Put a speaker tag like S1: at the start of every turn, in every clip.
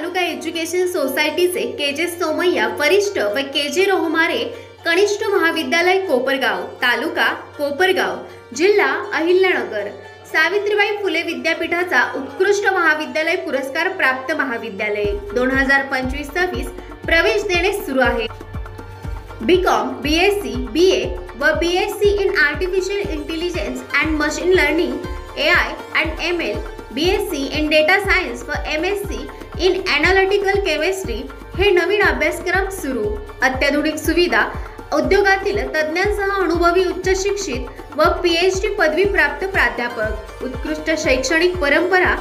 S1: तालुका education सोसायटीचे KJ Somaiya वरिष्ठ व केजे रोहमारे कनिष्ठ महाविद्यालय कोपरगाव, तालुका कोपरगाव, जिल्हा अहिल्यानगर, सावित्रीबाई फुले विद्यापीठाचा उत्कृष्ट महाविद्यालय पुरस्कार प्राप्त महाविद्यालय 2025-26 प्रवेश देणे सुरू आहे। बीकॉम, बीएससी, बीए व BSc in artificial intelligence and machine learning, AI and ML, BSc in data science व MSc इन एनालिटिकल केमिस्ट्री हे नवीन अभ्यासक्रम सुरू। अत्याधुनिक सुविधा, उद्योगातील तज्ञांसह अनुभवी उच्च शिक्षित व PhD पदवी प्राप्त प्राध्यापक, उत्कृष्ट शैक्षणिक परंपरा,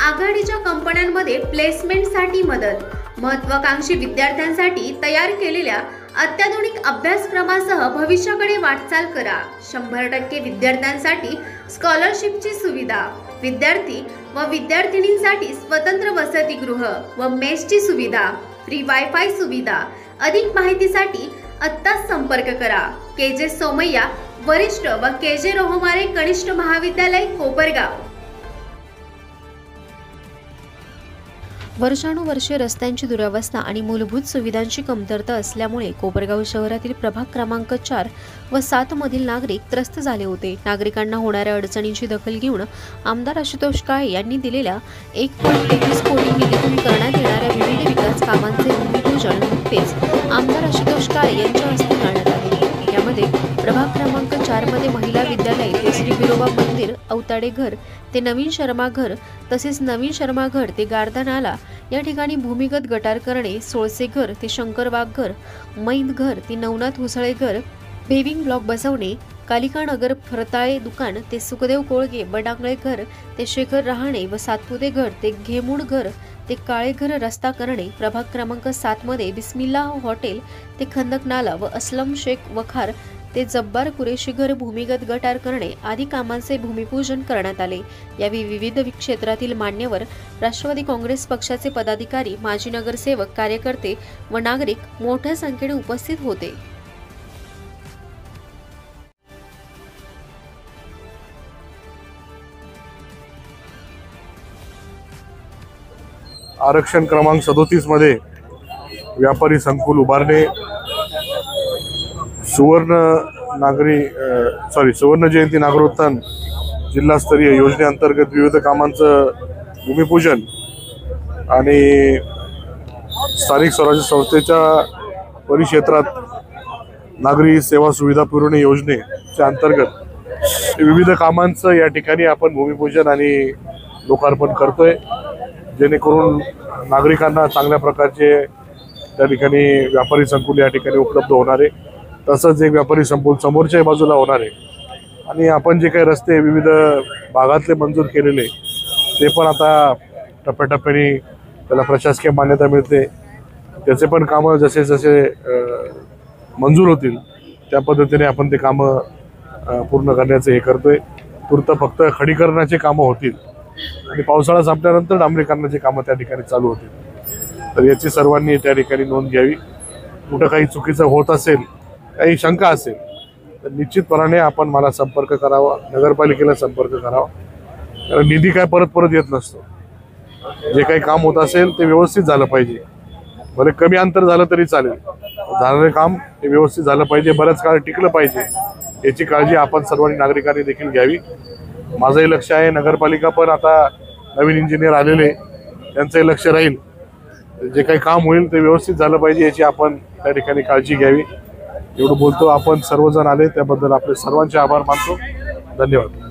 S1: आघाडीच्या कंपन्यांमध्ये प्लेसमेंटसाठी मदत, महत्त्वाकांक्षी विद्यार्थ्यांसाठी तयार केलेल्या अत्याधुनिक अभ्यासक्रमासह भविष्याकडे वाटचाल करा। 100% विद्यार्थ्यांसाठी स्कॉलरशिपची सुविधा, विद्यार्थी व विद्यार्थिनींसाठी स्वतंत्र वसतिगृह व मेसची सुविधा, फ्री वायफाय सुविधा। अधिक माहितीसाठी आत्ताच संपर्क करा। केजे सोमय्या वरिष्ठ व केजे रोहमारे कनिष्ठ महाविद्यालय कोपरगाव।
S2: वर्षानुवर्षे रस्त्यांची दुरावस्था आणि मूलभूत सुविधांची कमतरता असल्यामुळे कोपरगाव शहरातील प्रभाग क्रमांक 4 व 7 मधील नागरिक त्रस्त झाले होते। नागरिकांना होणाऱ्या अडचणींची दखल घेऊन आमदार आशुतोष काळे यांनी दिलेल्या 1.23 कोटी निधीतून करण्यात येणाऱ्या विविध विकास कामांचे भूमिपूजन नुकतेच आमदार आशुतोष काळे यांच्या हस्ते करण्यात आले। यामध्ये प्रभाग क्रमांक 4 मध्ये महिला विद्यालय ते श्री बिरोबा मंदिर, अवताडे घर ते नवीन शर्मा घर, तसेच नवीन शर्मा घर ते गार्दा नाला या ठिकाणी भूमिगत गटार करणे, सोळसे घर ते शंकरबाग घर, मैद घर ते नवनाथ हुसळे घर, पेविंग ब्लॉक बसवणे, कालिका नगर फरताळे दुकान ते सुखदेव कोळगे बडांगळे घर ते शेखर रहाणे व सातपुते घर ते घेमूड घर ते काळे घर रस्ता करणे, प्रभाग क्रमांक 7 मध्ये बिस्मिल्ला हॉटेल ते खंदक नाला व असलम शेख वखार ते जब्बार कुरेशी घर भूमिगत गटार करणे आदी कामांचे भूमिपूजन करण्यात आले। यावेळी विविध क्षेत्रातील मान्यवर, राष्ट्रवादी काँग्रेस पक्षाचे पदाधिकारी, माजी नगरसेवक, कार्यकर्ते व नागरिक मोठ्या संख्येने उपस्थित होते।
S3: आरक्षण क्रमांक 37 मध्ये व्यापारी संकुल उभारणे, सुवर्ण जयंती नागरोत्थान जिल्हास्तरीय योजनेअंतर्गत विविध कामांचं भूमिपूजन आणि स्थानिक स्वराज्य संस्थेच्या परिक्षेत्रात नागरी सेवा सुविधा पुरवणे योजनेच्या अंतर्गत विविध कामांचं या ठिकाणी आपण भूमिपूजन आणि लोकार्पण करतोय, जेणेकरून नागरिकांना चांगल्या प्रकारचे त्या ठिकाणी व्यापारी संकुल या ठिकाणी उपलब्ध होणार आहे। तसंच एक व्यापारी संकुल समोरच्या बाजूला होणार आहे आणि आपण जे काही रस्ते विविध भागातले मंजूर केलेले ते पण आता टप्प्याटप्प्याने त्याला प्रशासकीय मान्यता मिळते, त्याचे पण कामं जसे जसे मंजूर होतील त्या पद्धतीने आपण ते कामं पूर्ण करण्याचे हे करतोय। तूर्त फक्त खडीकरणाचे कामं होतील आणि पावसाळा संपल्यानंतर डांबरीकरणाची कामं त्या ठिकाणी चालू होतील। तर याची सर्वांनी त्या ठिकाणी नोंद घ्यावी। कुठं काही चुकीचं होत असेल, काही शंका असेल तर निश्चितपणाने आपण मला संपर्क करावा, नगरपालिकेला संपर्क करावा, कारण निधी काय परत परत येत नसतो। जे काही काम होत असेल ते व्यवस्थित झालं पाहिजे, भले कमी अंतर झालं तरी चालेल, झालेलं काम ते व्यवस्थित झालं पाहिजे, बरंच काळ टिकलं पाहिजे, याची काळजी आपण सर्वांनी नागरिकांनी देखील घ्यावी। माझंही लक्ष आहे, नगरपालिका पण आता नवीन इंजिनियर आलेले, त्यांचंही लक्ष राहील, जे काही काम होईल ते व्यवस्थित झालं पाहिजे याची आपण त्या ठिकाणी काळजी घ्यावी। एवढं बोलतो, आपण सर्वजण आले त्याबद्दल आपले सर्वांचे आभार मानतो। धन्यवाद।